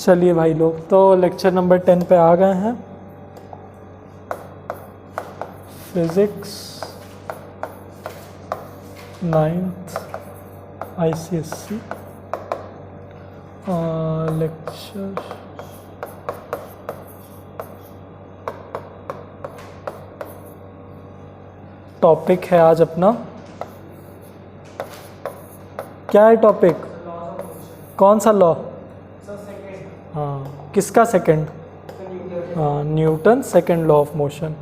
चलिए भाई लोग, तो लेक्चर नंबर 10 पे आ गए हैं। Physics 9th ICSE lecture topic है आज अपना, क्या है टॉपिक? कौन सा लॉ? हाँ, किसका सेकंड? हाँ, Newton second law of motion.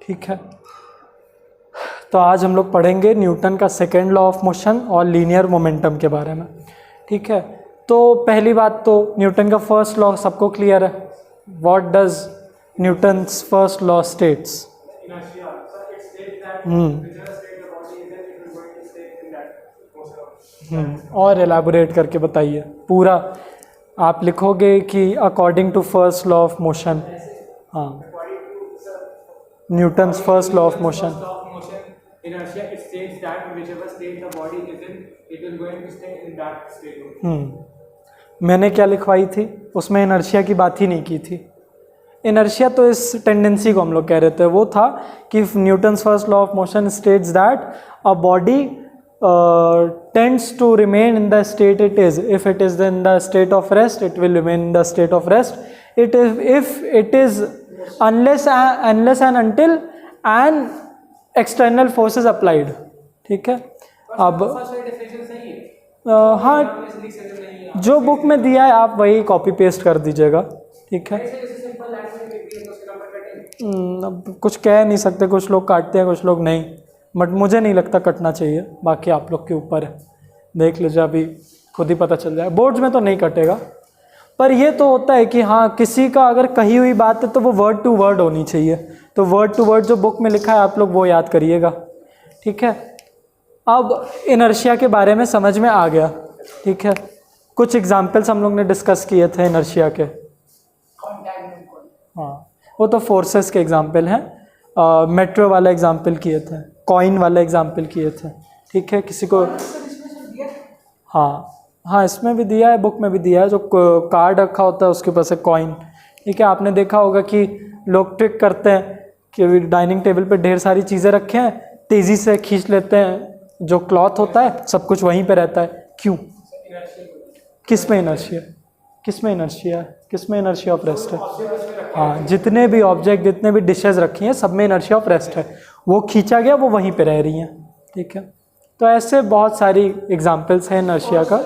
ठीक है, तो आज हम लोग पढ़ेंगे न्यूटन का सेकेंड लॉ ऑफ मोशन और लीनियर मोमेंटम के बारे में। ठीक है, तो पहली बात तो न्यूटन का फर्स्ट लॉ सबको क्लियर है। What does Newton's first law states? और एलैबोरेट करके बताइए पूरा। आप लिखोगे कि according to first law of motion. हाँ, Newton's first law of motion. Inertia, it states that whichever state the body is in, it is going to stay in that state. मैंने क्या लिखवाई थी उसमें? इनर्शिया की बात ही नहीं की थी। इनर्शिया तो इस टेंडेंसी को हम लोग कह रहे थे, वो था कि Newton's first law of motion states that a body tends to remain in the state it is. If it is in the state of rest, it will remain in the state of rest. It is if it is unless and until an external forces applied. ठीक है, अब हाँ, जो book में दिया है आप वही कॉपी पेस्ट कर दीजिएगा। ठीक है, अब कुछ कह नहीं सकते, कुछ लोग काटते हैं कुछ लोग नहीं, बट मुझे नहीं लगता कटना चाहिए, बाकी आप लोग के ऊपर है। देख लीजिए, अभी खुद ही पता चल जाए। बोर्ड्स में तो नहीं कटेगा, पर ये तो होता है कि हाँ, किसी का अगर कही हुई बात है तो वो वर्ड टू वर्ड होनी चाहिए। तो वर्ड टू वर्ड जो बुक में लिखा है आप लोग वो याद करिएगा। ठीक है, अब इनर्शिया के बारे में समझ में आ गया। ठीक है, कुछ एग्जाम्पल्स हम लोग ने डिस्कस किए थे इनर्शिया के। हाँ, वो तो फोर्सेस के एग्जाम्पल हैं। मेट्रो वाला एग्जाम्पल किए थे, कॉइन वाला एग्जाम्पल किए थे। ठीक है, किसी को हाँ, इसमें भी दिया है, बुक में भी दिया है। जो कार्ड रखा होता है उसके ऊपर से कॉइन। ठीक है, आपने देखा होगा कि लोग ट्रिक करते हैं कि डाइनिंग टेबल पे ढेर सारी चीज़ें रखे हैं, तेज़ी से खींच लेते हैं, जो क्लॉथ होता है सब कुछ वहीं पे रहता है। क्यों? किस में इनर्शिया? किस में इनर्शिया? किस में इनर्शिया ऑफ रेस्ट है? हाँ, जितने भी ऑब्जेक्ट, जितने भी डिशेज रखी हैं, सब में इनर्शिया ऑफ रेस्ट है। वो खींचा गया, वो वहीं पे रह रही हैं। ठीक है, तो ऐसे बहुत सारी एग्जाम्पल्स हैं इनर्शिया का।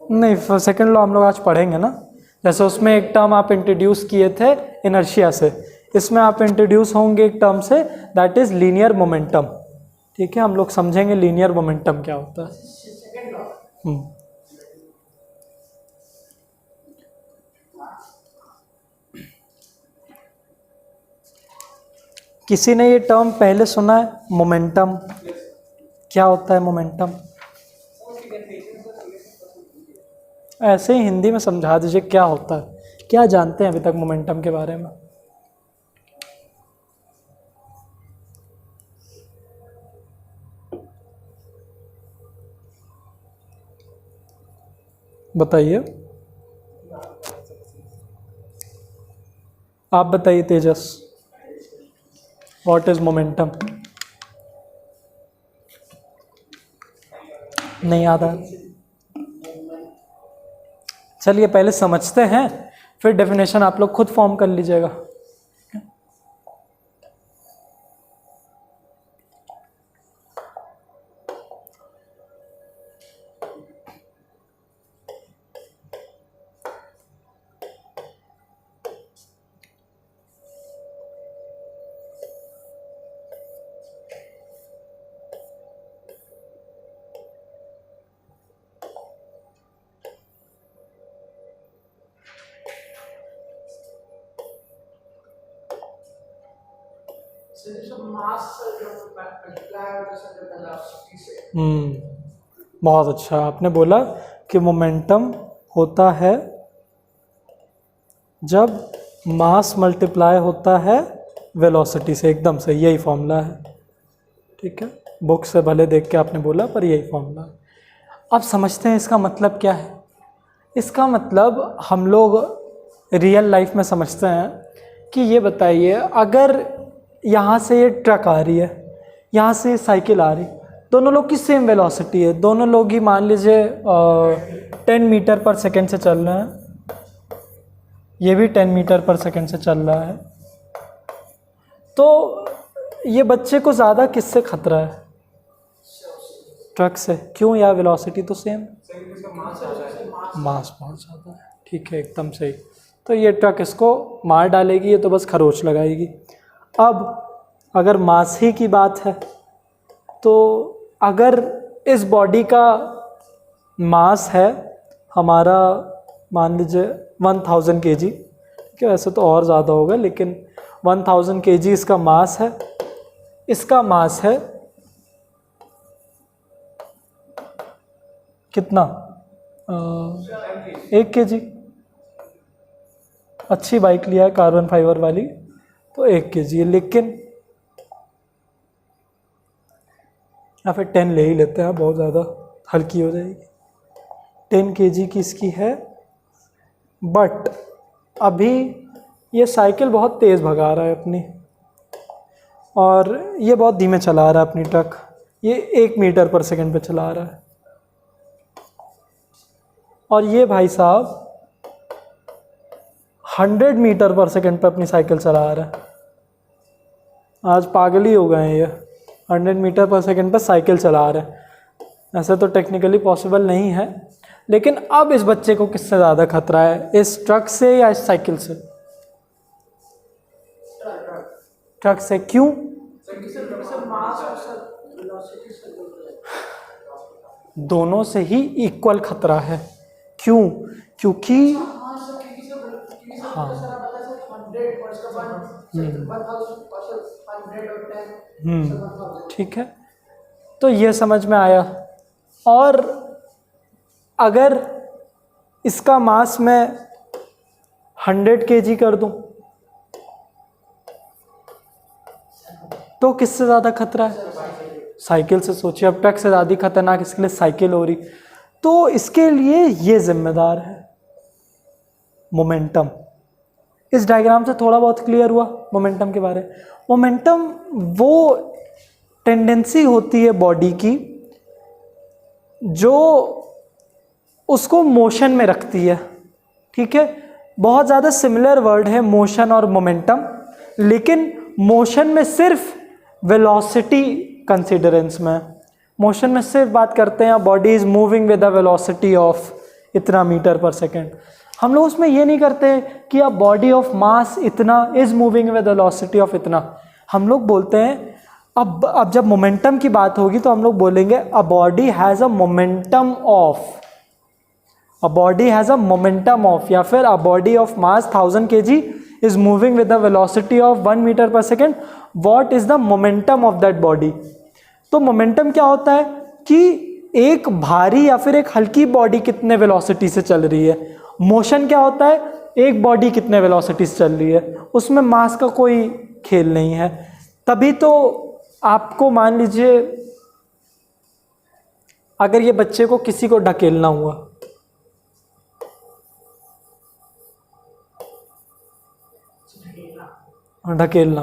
नहीं, सेकेंड लॉ हम लोग आज पढ़ेंगे ना। जैसे उसमें एक टर्म आप इंट्रोड्यूस किए थे इनर्शिया से, इसमें आप इंट्रोड्यूस होंगे एक टर्म से, दैट इज लीनियर मोमेंटम। ठीक है, हम लोग समझेंगे लीनियर मोमेंटम क्या होता है। किसी ने ये टर्म पहले सुना है, मोमेंटम? क्या होता है मोमेंटम? ऐसे ही हिंदी में समझा दीजिए क्या होता है, क्या जानते हैं अभी तक मोमेंटम के बारे में? बताइए, आप बताइए तेजस, व्हाट इज मोमेंटम? नहीं आता? चलिए पहले समझते हैं, फिर डेफिनेशन आप लोग खुद फॉर्म कर लीजिएगा। बहुत अच्छा आपने बोला कि मोमेंटम होता है जब मास मल्टीप्लाई होता है वेलोसिटी से। एकदम से यही फॉर्मूला है, ठीक है। बुक से भले देख के आपने बोला, पर यही फॉर्मूला है। अब समझते हैं इसका मतलब क्या है। इसका मतलब हम लोग रियल लाइफ में समझते हैं कि ये बताइए, अगर यहाँ से ये ट्रक आ रही है, यहाँ से साइकिल आ रही, दोनों लोग की सेम वेलोसिटी है, दोनों लोग ही मान लीजिए 10 मीटर पर सेकेंड से चल रहे हैं, ये भी 10 मीटर पर सेकेंड से चल रहा है, तो ये बच्चे को ज़्यादा किससे खतरा है? ट्रक से। क्यों? यार वेलोसिटी तो सेम, मास बहुत ज़्यादा है, ठीक है, एकदम सही। तो ये ट्रक इसको मार डालेगी, ये तो बस खरोच लगाएगी। अब अगर मास ही की बात है, तो अगर इस बॉडी का मास है हमारा मान लीजिए 1000 kg, ठीक है, वैसे तो और ज़्यादा होगा, लेकिन 1000 kg इसका मास है। इसका मास है कितना? 1 kg। अच्छी बाइक लिया है कार्बन फाइबर वाली, तो 1 kg है, लेकिन या फिर 10 ले ही लेते हैं, बहुत ज़्यादा हल्की हो जाएगी। 10 kg की इसकी है, बट अभी ये साइकिल बहुत तेज़ भगा रहा है अपनी, और ये बहुत धीमे चला रहा है अपनी ट्रक, ये 1 मीटर पर सेकंड पे चला रहा है, और ये भाई साहब 100 मीटर पर सेकंड पे अपनी साइकिल चला रहा है। आज पागल ही हो गए हैं ये, 100 मीटर पर सेकंड पर साइकिल चला रहे हैं। ऐसा तो टेक्निकली पॉसिबल नहीं है, लेकिन अब इस बच्चे को किससे ज़्यादा खतरा है, इस ट्रक से या इस साइकिल से? ट्रक से। क्यों? दोनों से ही इक्वल खतरा है। क्यों? क्योंकि हाँ, ठीक है, तो ये समझ में आया। और अगर इसका मास मैं 100 kg कर दूं, तो किससे ज़्यादा खतरा है? साइकिल से। सोचिए, अब ट्रक से ज़्यादा खतरनाक इसके लिए साइकिल हो रही, तो इसके लिए ये जिम्मेदार है मोमेंटम। इस डायग्राम से थोड़ा बहुत क्लियर हुआ मोमेंटम के बारे में। मोमेंटम वो टेंडेंसी होती है बॉडी की जो उसको मोशन में रखती है, ठीक है। बहुत ज़्यादा सिमिलर वर्ड है मोशन और मोमेंटम, लेकिन मोशन में सिर्फ वेलोसिटी कंसिडरेंस में, मोशन में सिर्फ बात करते हैं body is moving with the velocity of इतना मीटर पर सेकेंड। हम लोग उसमें ये नहीं करते कि अब बॉडी ऑफ मास इतना is moving with velocity of इतना। हम लोग बोलते हैं अब जब मोमेंटम की बात होगी तो हम लोग बोलेंगे a body has a momentum of, a body has a momentum of, या फिर a body of mass 1000 kg is moving with the velocity of 1 meter per second. What is the momentum of that body? तो momentum क्या होता है कि एक भारी या फिर एक हल्की बॉडी कितने वेलोसिटी से चल रही है। मोशन क्या होता है, एक बॉडी कितने वेलोसिटी से चल रही है, उसमें मास का कोई खेल नहीं है। तभी तो आपको मान लीजिए अगर ये बच्चे को किसी को ढकेलना हुआ, ढकेलना,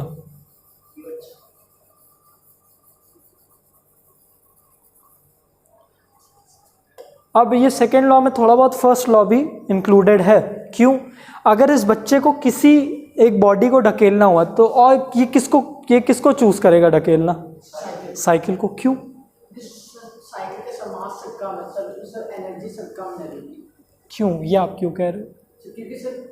अब ये सेकेंड लॉ में थोड़ा बहुत फर्स्ट लॉ भी इंक्लूडेड है। क्यों? अगर इस बच्चे को किसी एक बॉडी को ढकेलना हुआ तो और ये किसको चूज करेगा ढकेलना? साइकिल को। क्यों? साइकिल के समास से कम है सर, उससे एनर्जी से कम लगेगी। क्यों? ये आप क्यों कह रहे हो? क्योंकि सर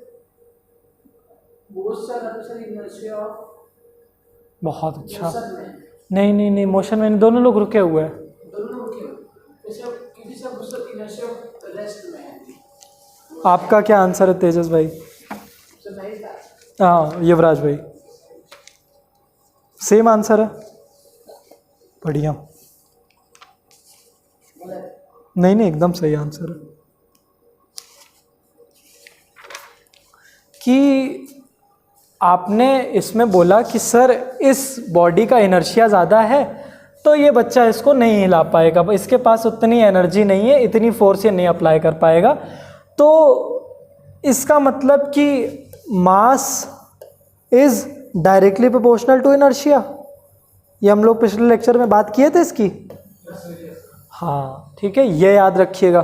बहुत अच्छा। नहीं नहीं नहीं, मोशन में दोनों लोग रुके हुए हैं। आपका क्या आंसर है तेजस भाई? हाँ युवराज भाई। सेम आंसर है, बढ़िया। नहीं नहीं, एकदम सही आंसर है कि आपने इसमें बोला कि सर इस बॉडी का इनर्शिया ज़्यादा है तो ये बच्चा इसको नहीं हिला पाएगा, इसके पास उतनी एनर्जी नहीं है, इतनी फोर्स ये नहीं अप्लाई कर पाएगा। तो इसका मतलब कि mass is directly proportional to inertia. ये हम लोग पिछले लेक्चर में बात किए थे इसकी। हाँ ठीक है, ये याद रखिएगा।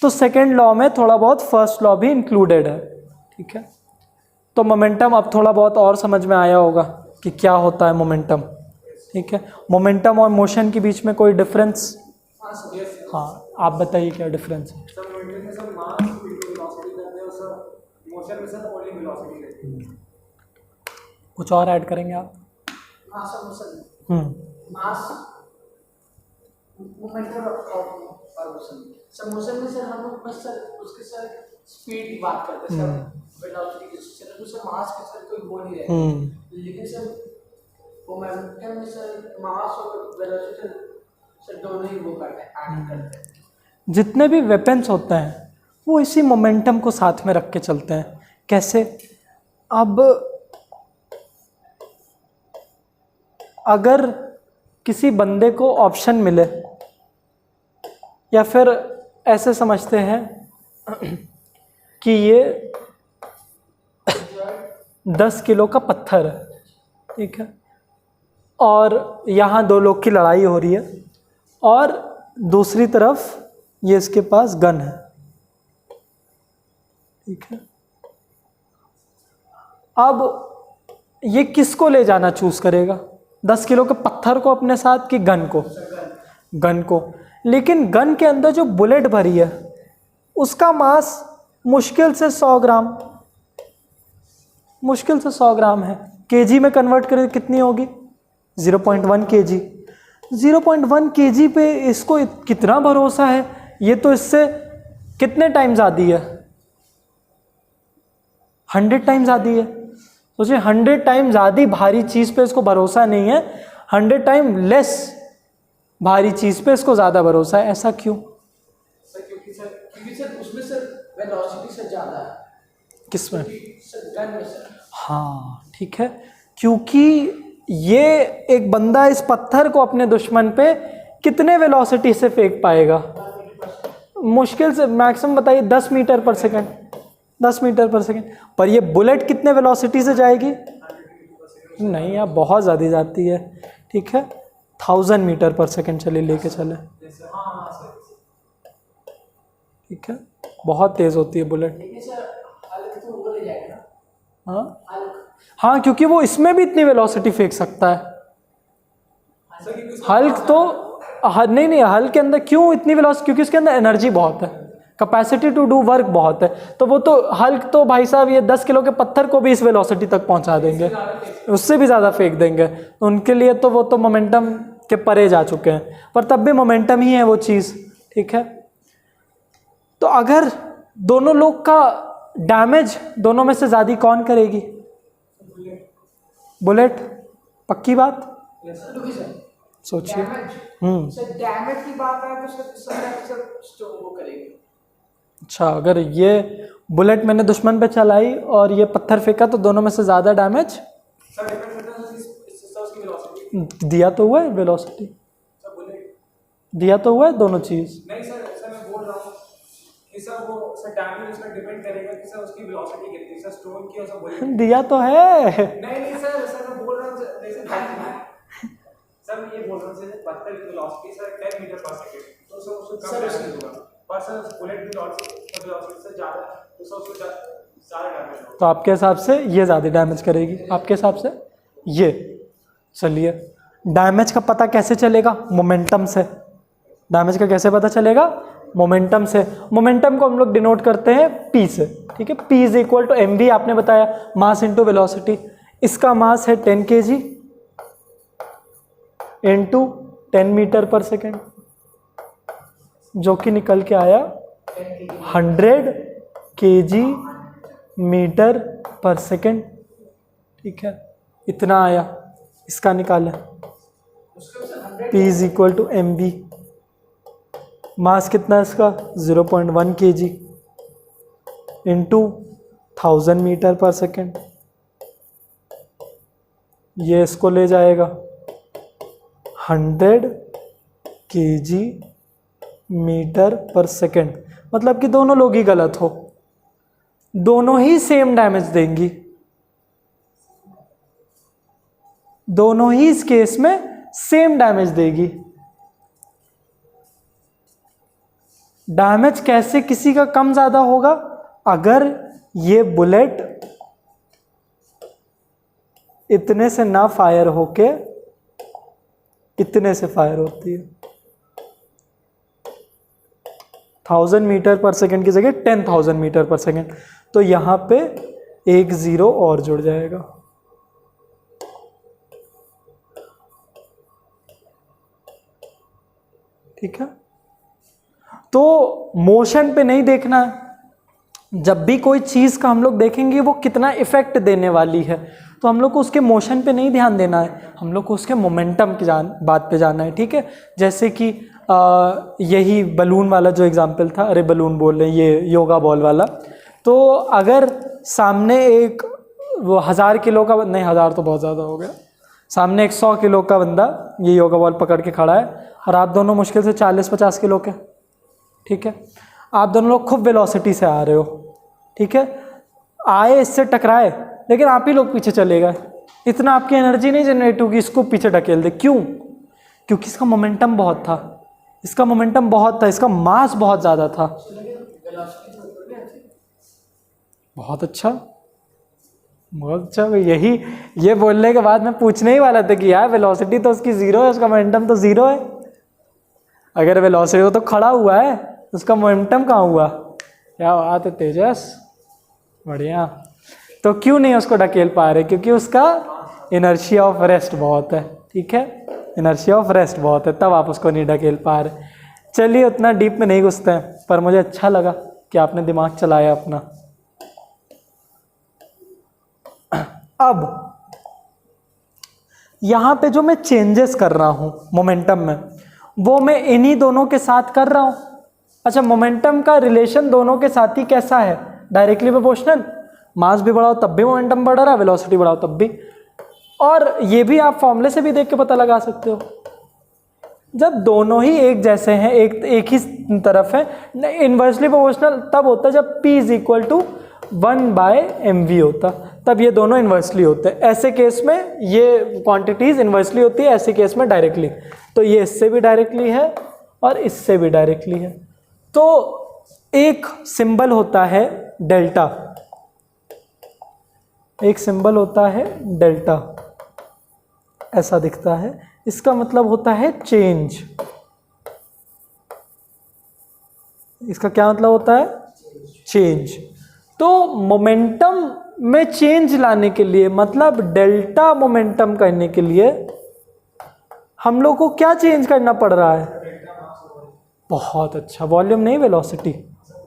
तो सेकेंड लॉ में थोड़ा बहुत फर्स्ट लॉ भी इंक्लूडेड है, ठीक है। तो मोमेंटम अब थोड़ा बहुत और समझ में आया होगा कि क्या होता है मोमेंटम, ठीक है। मोमेंटम और मोशन के बीच में कोई डिफरेंस? हाँ, आप बताइए क्या डिफरेंस है। सर मोमेंटम में सर मास वेलोसिटी करते हैं और सर मोशन में सर ओनली वेलोसिटी रहती है। कुछ और ऐड करेंगे आप? मास और मोशन, मास मोमेंटम और मोशन। सर मोशन में सर हम लोग बस सर उसके सर स्पीड की बात करते हैं सर, वेलोसिटी की सर, तो सर मास के सर कोई वो नहीं रहता। लेकिन सर मोमेंटम में सर मास और वेलोसिटी सर दोनों ही वो करते हैं, ऐड करते हैं। जितने भी वेपन्स होते हैं वो इसी मोमेंटम को साथ में रख के चलते हैं। कैसे? अब अगर किसी बंदे को ऑप्शन मिले, या फिर ऐसे समझते हैं कि ये 10 किलो का पत्थर है, ठीक है, और यहाँ दो लोग की लड़ाई हो रही है और दूसरी तरफ ये इसके पास गन है, ठीक है। अब ये किसको ले जाना चूज करेगा? 10 किलो के पत्थर को अपने साथ कि गन को? गन को। लेकिन गन के अंदर जो बुलेट भरी है उसका मास मुश्किल से 100 ग्राम, मुश्किल से 100 ग्राम है। केजी में कन्वर्ट करें कितनी होगी? 0.1 केजी। 0.1 केजी पे इसको कितना भरोसा है? ये तो इससे कितने टाइम ज़्यादा है? 100 टाइम ज़्यादा है। सोचिए 100 टाइम ज़्यादा भारी चीज़ पे इसको भरोसा नहीं है, 100 टाइम लेस भारी चीज़ पे इसको ज़्यादा भरोसा है। ऐसा क्यों? क्योंकि सर उसमें सर वेलोसिटी से ज़्यादा है। किसमें? सर गन में सर। हाँ ठीक है, क्योंकि ये एक बंदा इस पत्थर को अपने दुश्मन पे कितने वेलोसिटी से फेंक पाएगा? मुश्किल से मैक्सिमम बताइए 10 मीटर पर सेकंड, 10 मीटर पर सेकंड। पर ये बुलेट कितने वेलोसिटी से जाएगी? नहीं यार, बहुत ज़्यादा जाती है, ठीक है। 1000 मीटर पर सेकंड चले लेके चले, ठीक है, बहुत तेज़ होती है बुलेट। लेकिन सर हल्क तो वो ले जाएगा ना। हाँ हाँ, क्योंकि वो इसमें भी इतनी वेलोसिटी फेंक सकता है। हल्क तो नहीं, हल्क के अंदर क्यों इतनी वेलोसिटी? क्योंकि उसके अंदर एनर्जी बहुत है, कैपेसिटी टू डू वर्क बहुत है। तो वो तो हल्क तो भाई साहब ये 10 किलो के पत्थर को भी इस वेलोसिटी तक पहुंचा देंगे, उससे भी ज़्यादा फेंक देंगे। तो उनके लिए तो वो तो मोमेंटम के परे जा चुके हैं, पर तब भी मोमेंटम ही है वो चीज़, ठीक है। तो अगर दोनों लोग का डैमेज दोनों में से ज़्यादा कौन करेगी? बुलेट। पक्की बात? सोचिए। सर डैमेज की बात है तो सर वो करेगी। अच्छा, अगर ये बुलेट मैंने दुश्मन पे चलाई और ये पत्थर फेंका तो दोनों में से ज़्यादा डैमेज सर डिपेंड करता है उसकी वेलोसिटी। दिया तो हुआ है वेलोसिटी, दिया तो हुआ है दोनों चीज़। नहीं सर मैं बोल रहा हूँ कि सर वो सर डैमेज उसका डिपेंड करेगा कि सर उसकी वेलोसिटी कितनी है, सर स्टोन की और सब बुलेट। दिया तो है। नहीं सर मैं बोल रहा हूँ सर मैं ये बोल रहा हूँ सर पत्थर की वेलोसिटी सर 10 मीटर पर सेकंड, तो सर उसको कम डैमेज होगा। पर सर बुलेट की वेलोसिटी से ज़्यादा, तो सर उसको ज़्यादा डैमेज होगा। तो आपके हिसाब से ये ज़्यादा डैमेज करेगी, आपके हिसाब से ये। चलिए, डैमेज का पता कैसे चलेगा? मोमेंटम से। डैमेज का कैसे पता चलेगा? मोमेंटम से। मोमेंटम को हम लोग डिनोट करते हैं P से, ठीक है। P is equal to mv, आपने बताया, मास इंटू वेलोसिटी। इसका मास है 10 kg इंटू 10 मीटर पर सेकेंड, जो कि निकल के आया 100 kg मीटर पर सेकेंड, ठीक है। इतना आया, इसका निकालें, उसके sir 100 P is equal to mv। Mass कितना है इसका 0.1 kg इंटू 1000 मीटर पर सेकेंड। ये इसको ले जाएगा 100 kg मीटर पर सेकेंड, मतलब कि दोनों लोग ही गलत हो, दोनों ही सेम डैमेज देंगी, दोनों ही इस केस में सेम डैमेज देगी। डैमेज कैसे किसी का कम ज्यादा होगा? अगर ये बुलेट इतने से ना फायर होके इतने से फायर होती है, 1000 मीटर पर सेकेंड की जगह 10,000 मीटर पर सेकेंड, तो यहां पे एक जीरो और जुड़ जाएगा। ठीक है, तो मोशन पे नहीं देखना है। जब भी कोई चीज का हम लोग देखेंगे वो कितना इफेक्ट देने वाली है, तो हम लोग को उसके मोशन पे नहीं ध्यान देना है, हम लोग को उसके मोमेंटम की बात पे जाना है। ठीक है, जैसे कि यही बलून वाला जो एग्जांपल था, अरे बलून बोल रहे हैं, ये योगा बॉल वाला, तो अगर सामने एक वो 1000 किलो का, नहीं 1000 तो बहुत ज़्यादा हो गया, सामने एक 100 किलो का बंदा ये योगा बॉल पकड़ के खड़ा है और आप दोनों मुश्किल से 40-50 किलो के, ठीक है, आप दोनों लोग खूब वेलोसिटी से आ रहे हो, ठीक है, आए इससे टकराए, लेकिन आप ही लोग पीछे चले गए, इतना आपकी एनर्जी नहीं जनरेट होगी इसको पीछे ढकेल दे। क्यों? क्योंकि इसका मोमेंटम बहुत था, इसका मोमेंटम बहुत था, इसका मास बहुत ज़्यादा था। बहुत अच्छा, बहुत अच्छा। यही ये बोलने के बाद मैं पूछने ही वाला था कि यार वेलोसिटी तो उसकी जीरो है, उसका मोमेंटम तो जीरो है। अगर वेलोसिटी हो तो खड़ा हुआ है, उसका मोमेंटम कहाँ हुआ? क्या बात है तेजस, बढ़िया। तो क्यों नहीं उसको ढकेल पा रहे? क्योंकि उसका इनर्शिया ऑफ रेस्ट बहुत है। ठीक है, इनर्शिया ऑफ रेस्ट बहुत है, तब आप उसको नहीं ढकेल पा रहे। चलिए उतना डीप में नहीं घुसते हैं, पर मुझे अच्छा लगा कि आपने दिमाग चलाया अपना। अब यहां पे जो मैं चेंजेस कर रहा हूं मोमेंटम में, वो मैं इन्हीं दोनों के साथ कर रहा हूं। अच्छा, मोमेंटम का रिलेशन दोनों के साथ ही कैसा है? Directly proportional. मास भी बढ़ाओ तब भी मोमेंटम बढ़ रहा है, वेलोसिटी बढ़ाओ तब भी। और ये भी आप फॉर्मूले से भी देख के पता लगा सकते हो, जब दोनों ही एक जैसे हैं, एक ही तरफ है। इनवर्सली प्रोपोर्शनल तब होता है जब P is equal to 1/mv होता, तब ये दोनों इन्वर्सली होते हैं। ऐसे केस में ये क्वांटिटीज इन्वर्सली होती है, ऐसे केस में डायरेक्टली। तो ये इससे भी डायरेक्टली है और इससे भी डायरेक्टली है। तो एक सिंबल होता है डेल्टा, एक सिंबल होता है डेल्टा, ऐसा दिखता है। इसका मतलब होता है चेंज। इसका क्या मतलब होता है? चेंज। तो मोमेंटम में चेंज लाने के लिए, मतलब डेल्टा मोमेंटम करने के लिए हम लोग को क्या चेंज करना पड़ रहा है? बहुत अच्छा, वॉल्यूम नहीं वेलोसिटी।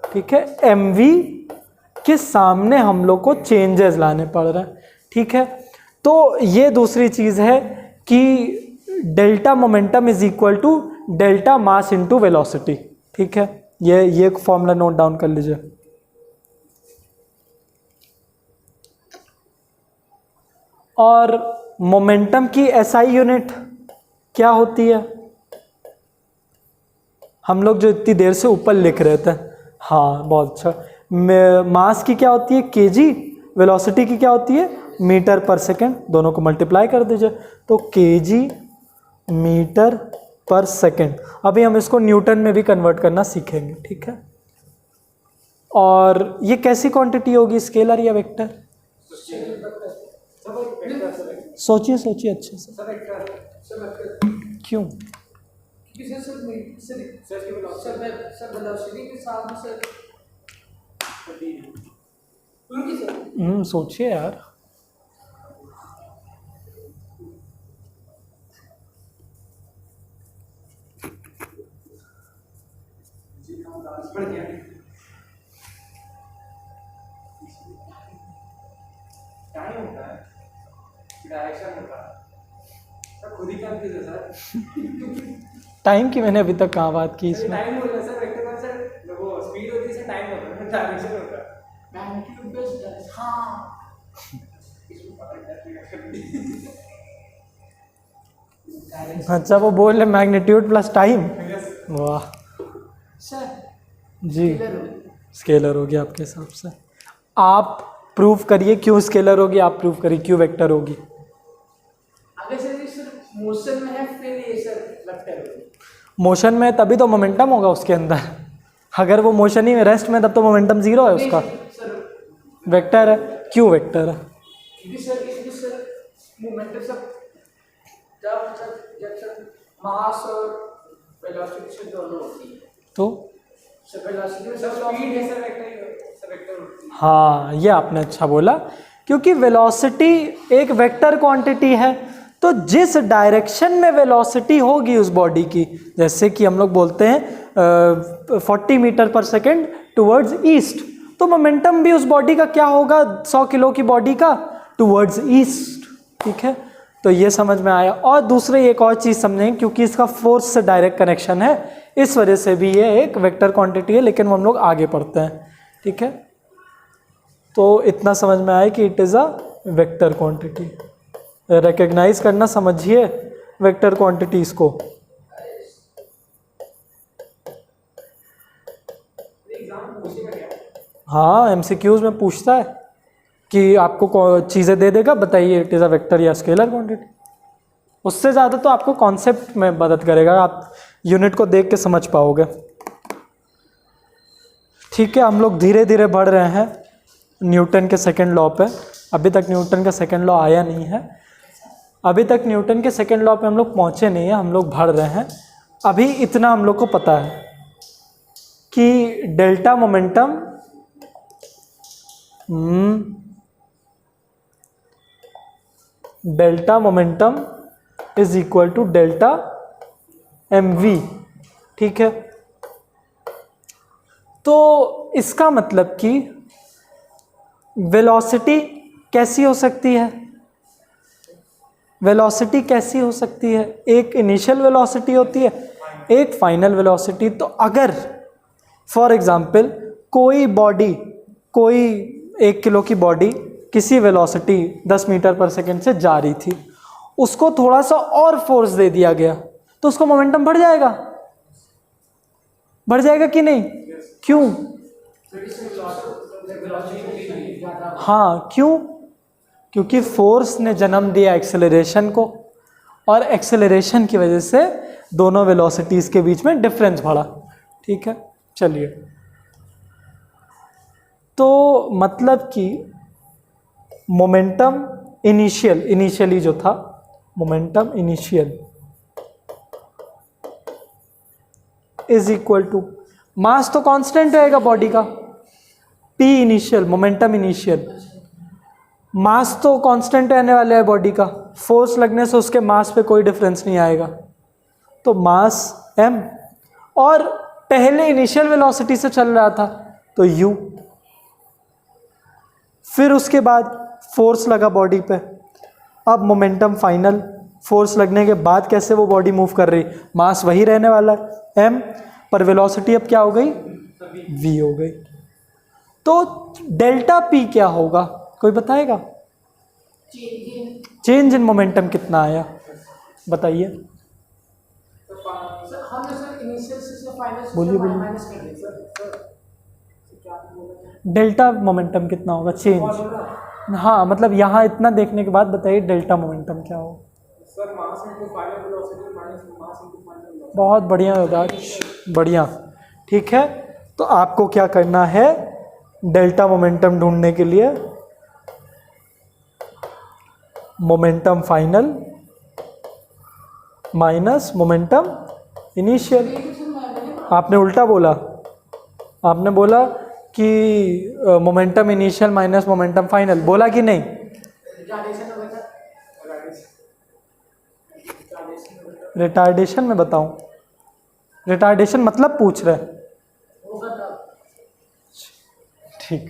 ठीक है, mv के सामने हम लोग को चेंजेस लाने पड़ रहे हैं। ठीक है, तो ये दूसरी चीज है कि delta momentum is equal to delta mass into velocity. ठीक है, ये फॉर्मूला नोट डाउन कर लीजिए। और मोमेंटम की एसआई यूनिट क्या होती है? हम लोग जो इतनी देर से ऊपर लिख रहे थे, हाँ बहुत अच्छा। मास की क्या होती है? केजी। वेलोसिटी की क्या होती है? मीटर पर सेकेंड। दोनों को मल्टीप्लाई कर दीजिए तो केजी मीटर पर सेकेंड। अभी हम इसको न्यूटन में भी कन्वर्ट करना सीखेंगे। ठीक है, और ये कैसी क्वांटिटी होगी, स्केलर या वेक्टर? सोचिए सोचिए अच्छे से। क्यों? सोचिए यार। टाइम होता है, डायरेक्शन होता है, सर खुद ही कंफ्यूज है सर। टाइम की मैंने अभी तक कहाँ बात की इसमें। टाइम बोल रहा है सर, वेक्टर का सर वो स्पीड होती है सर, टाइम होता है, डायरेक्शन होता है। मैग्नीट्यूड बेस्ड डायरेक्शन, हाँ इसमें पता है अच्छा वो बोल रहे मैग्नीट्यूड प्लस टाइम। वाह सर जी, clear हो गया। स्केलर होगी आपके हिसाब से। आप प्रूव करिए क्यों स्केलर होगी, आप प्रूव करिए क्यों वेक्टर होगी। अगर सर ये सिर्फ मोशन में है फिर ये सर वेक्टर होगा। मोशन में तभी तो मोमेंटम होगा उसके अंदर। अगर वो मोशन ही में रेस्ट में तब तो मोमेंटम जीरो है उसका। सर वेक्टर है, क्यों वेक्टर है? क्योंकि सर मोमेंटम सब जब सर मास और वेलोसिटी से दोनों होती है, तो सर वेलोसिटी में सर सब स्पीड स्पीड है है सर, वेक्टर वेक्टर होती है। हाँ ये आपने अच्छा बोला, क्योंकि वेलोसिटी एक वेक्टर क्वांटिटी है। तो जिस डायरेक्शन में वेलोसिटी होगी उस बॉडी की, जैसे कि हम लोग बोलते हैं 40 मीटर पर सेकेंड टुवर्ड्स ईस्ट, तो मोमेंटम भी उस बॉडी का क्या होगा 100 किलो की बॉडी का टुवर्ड्स ईस्ट। ठीक है, तो ये समझ में आया। और दूसरे एक और चीज़ समझें, क्योंकि इसका फोर्स से डायरेक्ट कनेक्शन है, इस वजह से भी ये एक वेक्टर क्वांटिटी है, लेकिन वो हम लोग आगे पढ़ते हैं। ठीक है, तो इतना समझ में आया कि it is a vector quantity. Recognise करना समझिए वेक्टर क्वांटिटीज़ को। हाँ एमसीक्यूज में पूछता है कि आपको चीज़ें दे देगा, बताइए इट इज़ अ वेक्टर या स्केलर क्वांटिटी। उससे ज़्यादा तो आपको कॉन्सेप्ट में मदद करेगा, आप यूनिट को देख के समझ पाओगे। ठीक है, हम लोग धीरे धीरे बढ़ रहे हैं न्यूटन के सेकंड लॉ पे। अभी तक न्यूटन का सेकंड लॉ आया नहीं है, अभी तक न्यूटन के सेकंड लॉ पे हम लोग पहुँचे नहीं हैं, हम लोग बढ़ रहे हैं। अभी इतना हम लोग को पता है कि delta momentum is equal to delta mv। ठीक है, तो इसका मतलब कि वेलोसिटी कैसी हो सकती है, वेलोसिटी कैसी हो सकती है, एक इनिशियल वेलोसिटी होती है, एक फाइनल वेलोसिटी। तो अगर फॉर एग्जांपल कोई बॉडी, कोई 1 किलो की बॉडी किसी वेलोसिटी 10 मीटर पर सेकेंड से जा रही थी, उसको थोड़ा सा और फोर्स दे दिया गया, तो उसका मोमेंटम बढ़ जाएगा, बढ़ जाएगा कि नहीं? क्यों? हाँ क्यों? क्योंकि फोर्स ने जन्म दिया एक्सेलरेशन को, और एक्सेलरेशन की वजह से दोनों वेलोसिटीज़ के बीच में डिफरेंस बढ़ा। ठीक है, चलिए, तो मतलब कि मोमेंटम इनिशियली जो था, momentum initial is equal to, mass तो कांस्टेंट रहेगा बॉडी का, p initial, momentum initial, mass तो कांस्टेंट रहने वाला है बॉडी का, फोर्स लगने से उसके मास पे कोई डिफरेंस नहीं आएगा, तो मास m, और पहले इनिशियल वेलोसिटी से चल रहा था तो u, फिर उसके बाद फोर्स लगा बॉडी पे, अब मोमेंटम फाइनल, फोर्स लगने के बाद कैसे वो बॉडी मूव कर रही, मास वही रहने वाला है m, पर वेलोसिटी अब क्या हो गई, v हो गई। तो डेल्टा p क्या होगा, कोई बताएगा? चेंज इन मोमेंटम कितना आया बताइए, बोलिए बोलिए। डेल्टा मोमेंटम कितना होगा, चेंज। हाँ मतलब यहाँ इतना देखने के बाद बताइए डेल्टा मोमेंटम क्या होगा। Sir mass into final velocity minus mass into final velocity. बहुत बढ़िया होगा, बढ़िया। ठीक है, तो आपको क्या करना है, डेल्टा मोमेंटम ढूंढने के लिए momentum final minus momentum initial. आपने उल्टा बोला, आपने बोला कि momentum initial minus momentum final, बोला कि नहीं? रिटार्डेशन में बताऊं, रिटार्डेशन मतलब पूछ रहे, ठीक,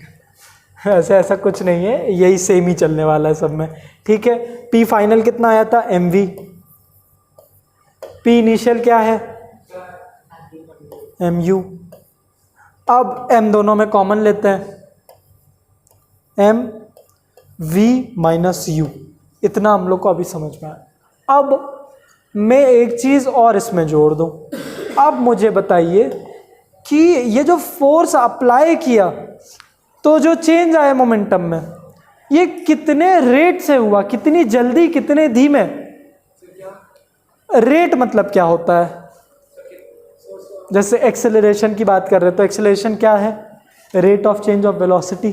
ऐसे ऐसा कुछ नहीं है, यही सेम ही चलने वाला है सब में। ठीक है, पी फाइनल कितना आया था, mv, पी इनिशियल क्या है, एम यू। अब एम दोनों में कॉमन लेते हैं, एम वी माइनस यू, इतना हम लोग को अभी समझ में आया। अब मैं एक चीज़ और इसमें जोड़ दूं। अब मुझे बताइए कि ये जो फोर्स अप्लाई किया तो जो चेंज आया मोमेंटम में, ये कितने रेट से हुआ, कितनी जल्दी, कितने धीमे। रेट मतलब क्या होता है, जैसे एक्सेलरेशन की बात कर रहे हैं तो एक्सेलरेशन क्या है, rate of change of velocity.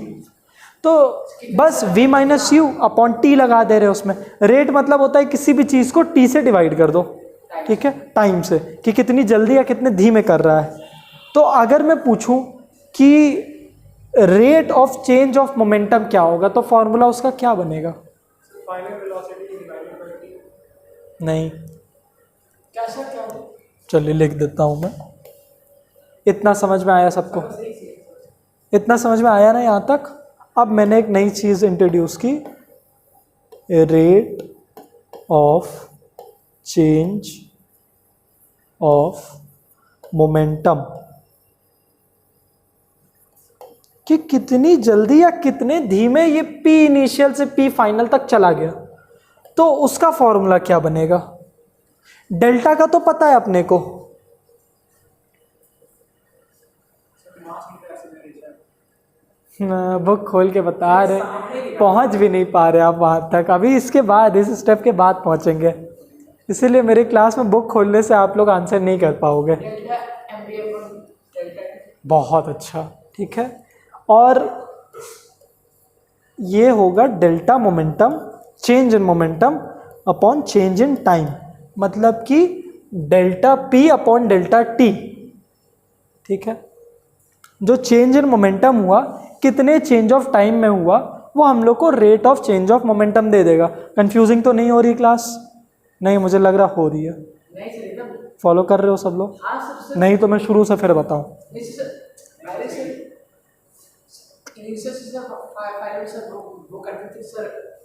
तो बस v minus you upon T लगा दे रहे हो उसमें। रेट मतलब होता है किसी भी चीज़ को t से डिवाइड कर दो, ठीक है, टाइम से, कि कितनी जल्दी या कितने धीमे कर रहा है। तो अगर मैं पूछूं कि rate of change of momentum क्या होगा तो फॉर्मूला उसका क्या बनेगा। Final velocity divided by T. नहीं, कैसा क्या हो? चलिए लिख देता हूं मैं। इतना समझ में आया सबको, इतना समझ में आया ना यहाँ तक। अब मैंने एक नई चीज़ इंट्रोड्यूस की, rate of change of momentum, कि कितनी जल्दी या कितने धीमे ये P इनिशियल से P फाइनल तक चला गया। तो उसका फॉर्मूला क्या बनेगा। डेल्टा का तो पता है अपने को, बुक खोल के बता रहे, पहुंच भी नहीं पा रहे आप वहां तक। अभी इसके बाद, इस स्टेप के बाद पहुंचेंगे, इसीलिए मेरे क्लास में बुक खोलने से आप लोग आंसर नहीं कर पाओगे। Delta MB upon delta. बहुत अच्छा, ठीक है। और ये होगा delta momentum, change in momentum upon change in time, मतलब कि delta P upon delta T, ठीक है। जो चेंज इन मोमेंटम हुआ, कितने चेंज ऑफ टाइम में हुआ, वो हम लोग को rate of change of momentum दे देगा। कंफ्यूजिंग तो नहीं हो रही क्लास? नहीं, मुझे लग रहा हो रही है। नहीं सर, एकदम फॉलो कर रहे हो सब लोग? हाँ सर। नहीं तो मैं शुरू से फिर बताऊं। नहीं सर, पहले से इनिशियल से सर फाइनल सर वो करते थे सर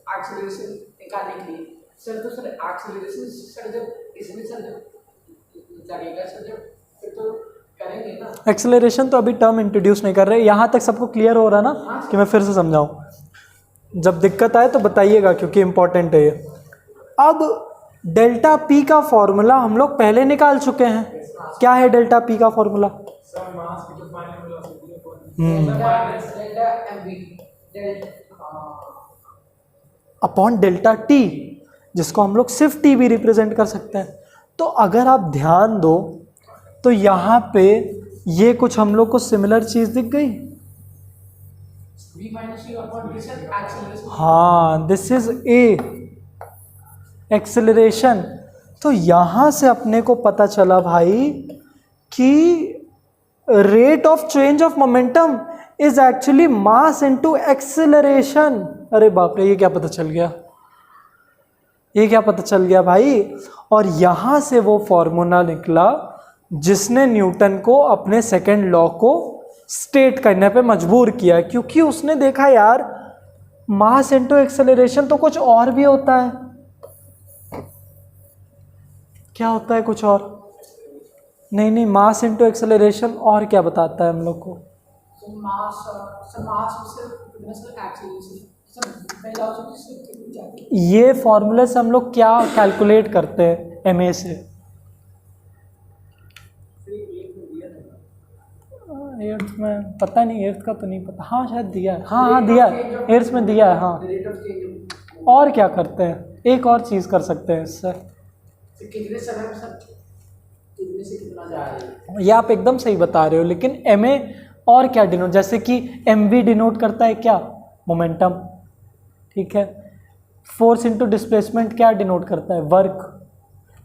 एक्सेलरेशन निकालने के लिए। सर तो सर एक्सेलरेशन सर जब इसमें सर जब लगेगा सर जब फिर तो करेंगे ना। एक्सेलरेशन तो अभी टर्म इंट्रोड्यूस नहीं कर रहे। यहाँ तक सबको क्लियर हो रहा ना कि मैं फिर से समझाऊं? जब दिक्कत आए तो बताइएगा क्योंकि इंपॉर्टेंट है ये। अब डेल्टा पी का फॉर्मूला हम लोग पहले निकाल चुके हैं। क्या है डेल्टा पी का फॉर्मूला? सर मास की जो फाइनल वेलोसिटी है delta MB upon delta T, जिसको हम लोग सिर्फ टी भी रिप्रेजेंट कर सकते हैं। तो अगर आप ध्यान दो तो यहाँ पे ये कुछ हम लोग को सिमिलर चीज़ दिख गई। v minus u upon D sir acceleration. हाँ, दिस इज ए एक्सेलरेशन। तो यहाँ से अपने को पता चला भाई कि rate of change of momentum is actually mass into acceleration. अरे बाप रे, ये क्या पता चल गया, ये क्या पता चल गया भाई। और यहाँ से वो फॉर्मूला निकला जिसने न्यूटन को अपने सेकंड लॉ को स्टेट करने पे मजबूर किया, क्योंकि उसने देखा यार मास इनटू एक्सेलरेशन तो कुछ और भी होता है। क्या होता है कुछ और? नहीं, मास इनटू एक्सेलरेशन और क्या बताता है हम लोग को? मास से एक्सेलरेशन सर वेलोसिटी से कितनी जाती है। ये फॉर्मूले से हम लोग क्या कैलकुलेट करते हैं एमए से? एर्थ में पता नहीं, एर्थ का तो नहीं पता। हाँ शायद दिया है, हाँ दिया है, एर्थ में दिया है। हाँ, रेट ऑफ चेंज और क्या करते हैं? एक और चीज़ कर सकते हैं इससे। कितने समय में सर कितने से कितना जा रहा है। ये आप एकदम सही बता रहे हो, लेकिन एमए और क्या डिनोट, जैसे कि एमवी डिनोट करता है क्या? मोमेंटम, ठीक है। फोर्स इंटू डिस्प्लेसमेंट क्या डिनोट करता है? वर्क।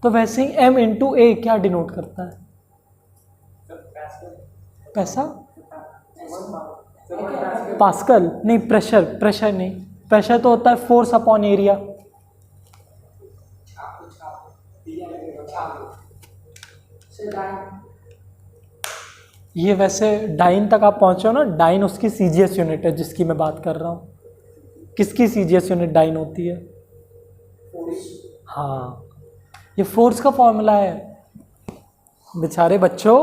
तो वैसे ही एम इंटू ए क्या डिनोट करता है? पैसा? पास्कल नहीं, प्रेशर। प्रेशर नहीं, प्रेशर तो होता है फोर्स अपॉन एरिया। ये वैसे डाइन तक आप पहुंचे हो ना, डाइन उसकी सीजीएस यूनिट है जिसकी मैं बात कर रहा हूँ। किसकी सीजीएस यूनिट डाइन होती है? हाँ, ये फोर्स का फॉर्मूला है। बेचारे बच्चों,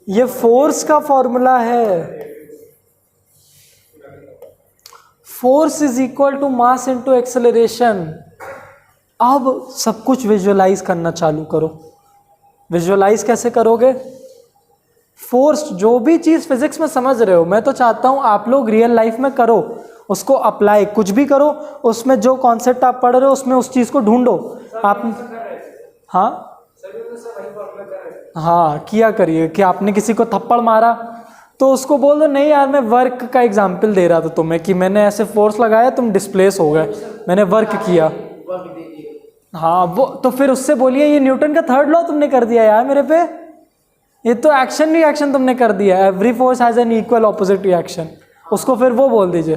ये फोर्स का फॉर्मूला है। Force is equal to mass into acceleration. अब सब कुछ विजुअलाइज करना चालू करो। विजुअलाइज कैसे करोगे? फोर्स, जो भी चीज़ फिजिक्स में समझ रहे हो, मैं तो चाहता हूँ आप लोग रियल लाइफ में करो, उसको अप्लाई, कुछ भी करो, उसमें जो कॉन्सेप्ट आप पढ़ रहे हो उसमें उस चीज़ को ढूंढो आप। हाँ हाँ, किया करिए कि आपने किसी को थप्पड़ मारा तो उसको बोल दो नहीं यार, मैं वर्क का एग्जाम्पल दे रहा था तुम्हें कि मैंने ऐसे फोर्स लगाया, तुम डिस्प्लेस हो गए, मैंने वर्क किया। हाँ, वो तो फिर उससे बोलिए ये न्यूटन का थर्ड लॉ तुमने कर दिया यार मेरे पे, ये तो एक्शन रिएक्शन तुमने कर दिया, every force has an equal opposite reaction. उसको फिर वो बोल दीजिए,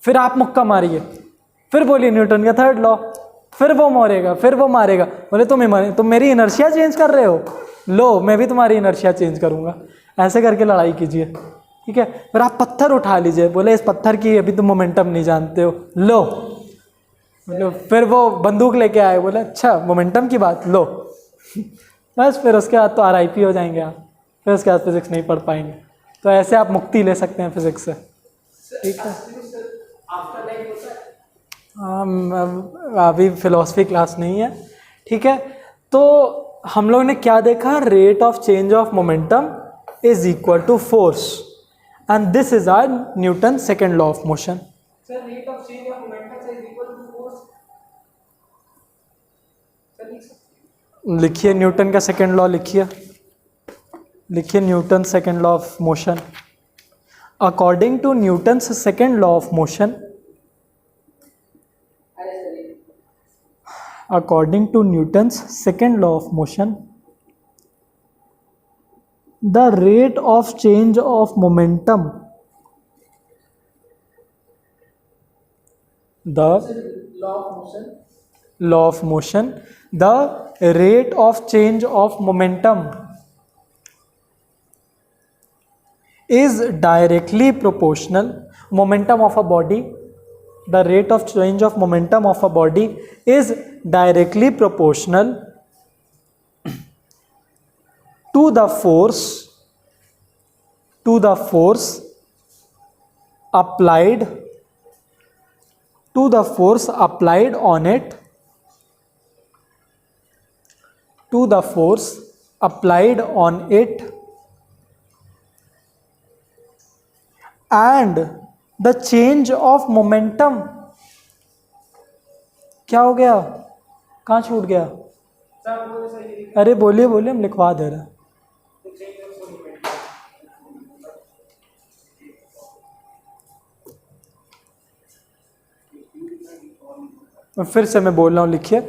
फिर आप मुक्का मारिए, फिर बोलिए न्यूटन का थर्ड लॉ, फिर वो मारेगा, फिर वो मारेगा, बोले तुम मेरी इनर्शिया चेंज कर रहे हो, लो मैं भी तुम्हारी इनर्शिया चेंज करूँगा। ऐसे करके लड़ाई कीजिए, ठीक है। फिर आप पत्थर उठा लीजिए, बोले इस पत्थर की अभी तुम मोमेंटम नहीं जानते हो, लो, मतलब फिर वो बंदूक लेके आए, बोले अच्छा मोमेंटम की बात, लो बस। फिर उसके बाद तो RIP हो जाएंगे आप, फिर उसके बाद फिजिक्स नहीं पढ़ पाएंगे। तो ऐसे आप मुक्ति ले सकते हैं फिजिक्स से, ठीक है। अभी फिलॉसफी क्लास नहीं है, ठीक है। तो हम लोग ने क्या देखा? Rate of change of momentum is equal to force, and this is our Newton second law of motion. Sir rate of change of momentum is equal to force, लिखिए न्यूटन का सेकेंड लॉ, लिखिए Newton second law of motion. According to Newton's second law of motion, according to Newton's second law of motion, the rate of change of momentum, the law of motion, the rate of change of momentum is directly proportional, momentum of a body, the rate of change of momentum of a body is directly proportional to the force applied on it, and the change of momentum। क्या हो गया? कहाँ छूट गया? अरे बोलिए हम लिखवा दे रहे हैं। फिर से मैं बोल रहा हूँ, लिखिए।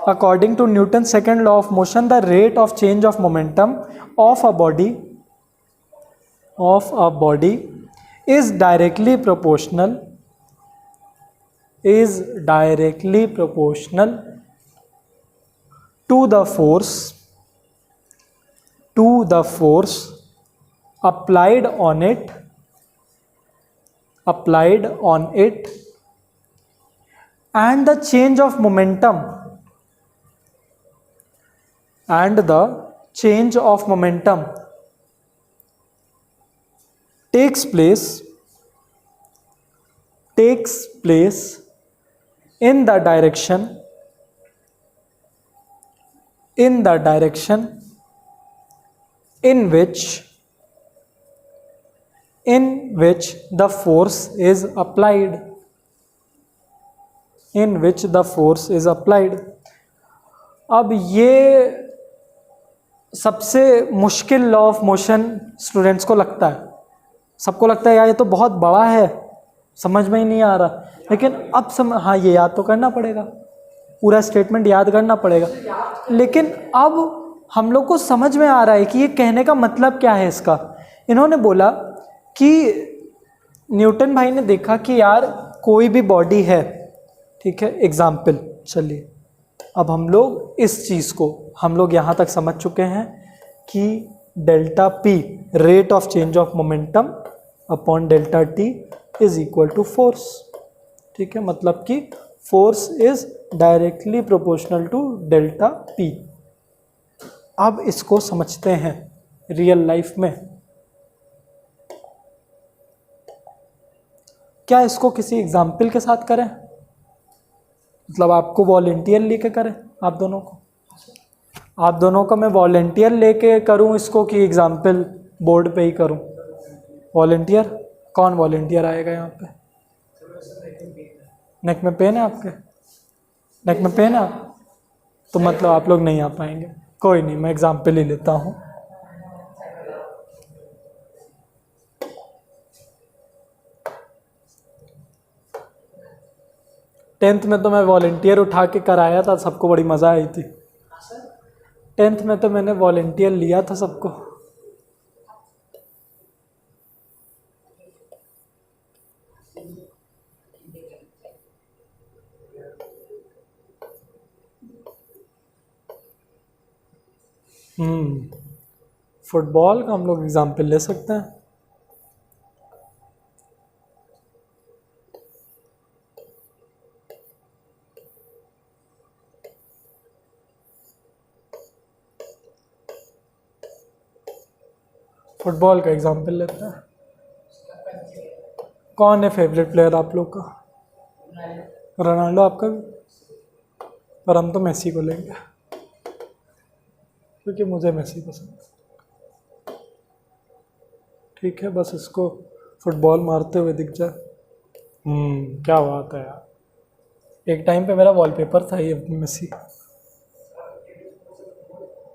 According to Newton second law of motion, the rate of change of momentum of a body is directly proportional to the force applied on it and the change of momentum takes place in the direction in which the force is applied। अब ये सबसे मुश्किल law of motion students को लगता है, सबको लगता है यार ये तो बहुत बड़ा है, समझ में ही नहीं आ रहा, लेकिन अब हाँ ये याद तो करना पड़ेगा, पूरा स्टेटमेंट याद करना पड़ेगा। लेकिन अब हम लोग को समझ में आ रहा है कि ये कहने का मतलब क्या है इसका। इन्होंने बोला कि न्यूटन भाई ने देखा कि यार कोई भी बॉडी है, ठीक है, एग्जाम्पल, चलिए अब हम लोग इस चीज़ को हम लोग यहाँ तक समझ चुके हैं कि delta P rate of change of momentum upon delta T is equal to force, ठीक है, मतलब कि force is directly proportional to delta P. अब इसको समझते हैं रियल लाइफ में। क्या इसको किसी एग्जाम्पल के साथ करें, मतलब आपको वॉलेंटियर लेके करें, आप दोनों को मैं वॉलेंटियर लेके करूं इसको कि एग्जाम्पल बोर्ड पे ही करूं? वॉलेंटियर, कौन वॉलेंटियर आएगा यहाँ पे? नेक में पेन है आपके? नेक में पेन है? तो मतलब आप लोग नहीं आ पाएंगे, कोई नहीं, मैं एग्जाम्पल ही लेता हूँ। टेंथ में तो मैं वॉलेंटियर उठा के कराया था, सबको बड़ी मज़ा आई थी। 10th में तो मैंने वॉलेंटियर लिया था सबको। फुटबॉल का हम लोग एग्जाम्पल ले सकते हैं। फुटबॉल का एग्जाम्पल लेते हैं। कौन है फेवरेट प्लेयर आप लोग का? रोनाल्डो आपका भी? पर हम तो मेसी को लेंगे क्योंकि मुझे मेसी पसंद है। ठीक है, बस इसको फुटबॉल मारते हुए दिख जाए। क्या बात है यार, एक टाइम पे मेरा वॉलपेपर था ये मेसी।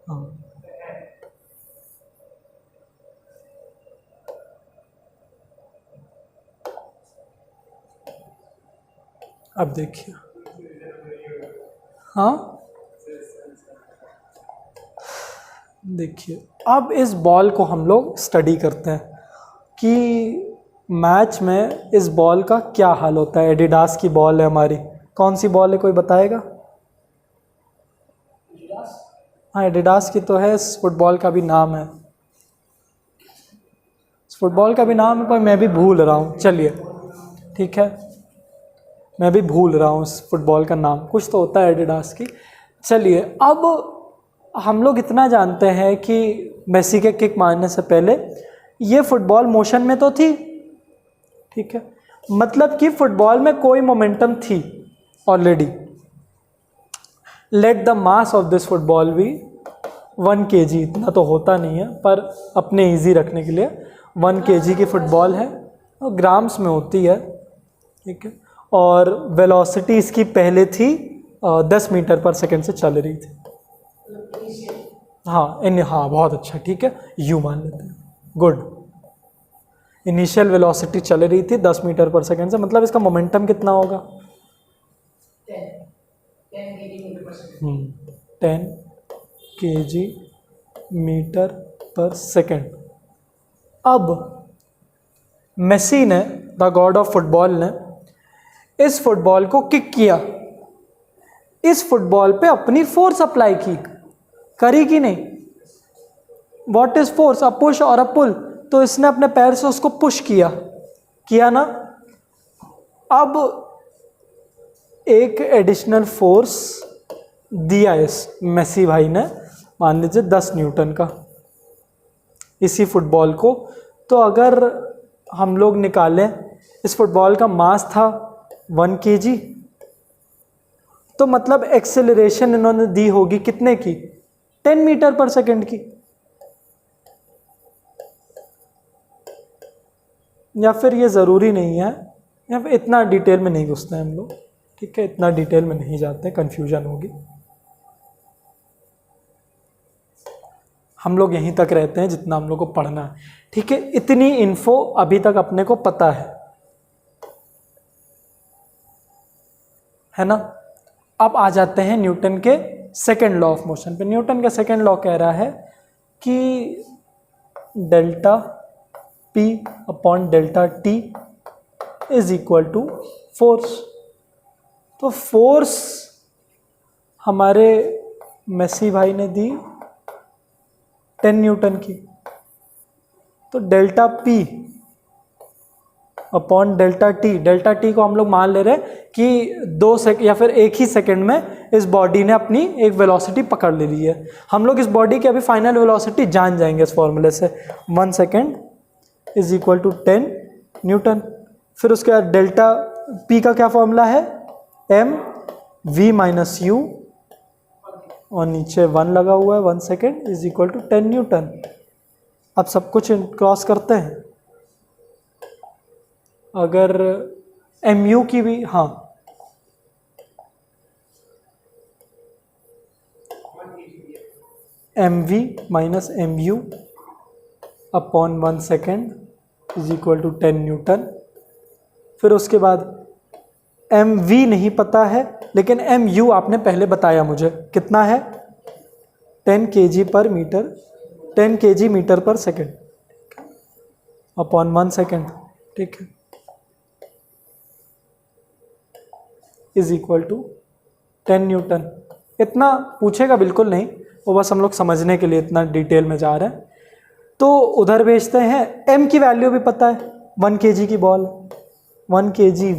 हाँ, अब देखिए। हाँ देखिए, अब इस बॉल को हम लोग स्टडी करते हैं कि मैच में इस बॉल का क्या हाल होता है। एडिडास की बॉल है हमारी, कौन सी बॉल है कोई बताएगा? हाँ एडिडास की तो है, इस फुटबॉल का भी नाम है, इस फुटबॉल का भी नाम है पर मैं भी भूल रहा हूँ। चलिए ठीक है, मैं भी भूल रहा हूँ इस फुटबॉल का नाम, कुछ तो होता है एडिडास की। चलिए, अब हम लोग इतना जानते हैं कि मेसी के किक मारने से पहले ये फुटबॉल मोशन में तो थी। ठीक है, मतलब कि फुटबॉल में कोई मोमेंटम थी already. Let the mass of this football भी 1 kg, इतना तो होता नहीं है पर अपने इजी रखने के लिए 1 kg की फुटबॉल है, ग्राम्स में होती है। ठीक है, और वेलोसिटी इसकी पहले थी 10 मीटर पर सेकेंड से चल रही थी। हाँ बहुत अच्छा, ठीक है, यू मान लेते हैं, गुड। इनिशियल वेलोसिटी चल रही थी 10 मीटर पर सेकेंड से, मतलब इसका मोमेंटम कितना होगा? 10 kg मीटर पर सेकेंड। अब मेसी ने, द गॉड ऑफ फुटबॉल ने, इस फुटबॉल को किक किया, इस फुटबॉल पे अपनी फोर्स अप्लाई की, करी कि नहीं? What is force? A push और अ पुल। तो इसने अपने पैर से उसको पुश किया ना। अब एक एडिशनल फोर्स दिया इस मेसी भाई ने, मान लीजिए 10 न्यूटन का, इसी फुटबॉल को। तो अगर हम लोग निकालें, इस फुटबॉल का मास था 1 kg, तो मतलब एक्सेलरेशन इन्होंने दी होगी कितने की? 10 मीटर पर सेकेंड की। या फिर ये ज़रूरी नहीं है, या फिर इतना डिटेल में नहीं घुसते हैं हम लोग। ठीक है, इतना डिटेल में नहीं जाते, कंफ्यूजन होगी। हम लोग यहीं तक रहते हैं जितना हम लोग को पढ़ना है। ठीक है, इतनी इन्फो अभी तक अपने को पता है ना। अब आ जाते हैं न्यूटन के सेकेंड लॉ ऑफ मोशन पे। न्यूटन का सेकेंड लॉ कह रहा है कि delta P upon delta T is equal to force. तो फोर्स हमारे मेसी भाई ने दी 10 न्यूटन की, तो delta P upon delta T को हम लोग मान ले रहे हैं कि 2 सेकंड या फिर 1 ही सेकंड में इस बॉडी ने अपनी एक वेलोसिटी पकड़ ले ली है। हम लोग इस बॉडी की अभी फाइनल वेलोसिटी जान जाएंगे इस फॉर्मूले से। 1 second is equal to 10 newton. फिर उसके बाद डेल्टा पी का क्या फॉर्मूला है, एम वी माइनस यू और नीचे 1 लगा हुआ है, 1 second is equal to 10 newton. अब सब कुछ क्रॉस करते हैं। अगर एम यू की भी, हाँ M V minus M U upon 1 second is equal to 10 newton. फिर उसके बाद एम वी नहीं पता है, लेकिन एम यू आपने पहले बताया मुझे कितना है, 10 kg पर मीटर, 10 kg मीटर पर सेकेंड अपॉन 1 सेकेंड, ठीक है, इज इक्वल टू 10 न्यूटन। इतना पूछेगा बिल्कुल नहीं, वो बस हम लोग समझने के लिए इतना डिटेल में जा रहे हैं। तो उधर भेजते हैं, एम की वैल्यू भी पता है, 1 kg की बॉल, 1 kg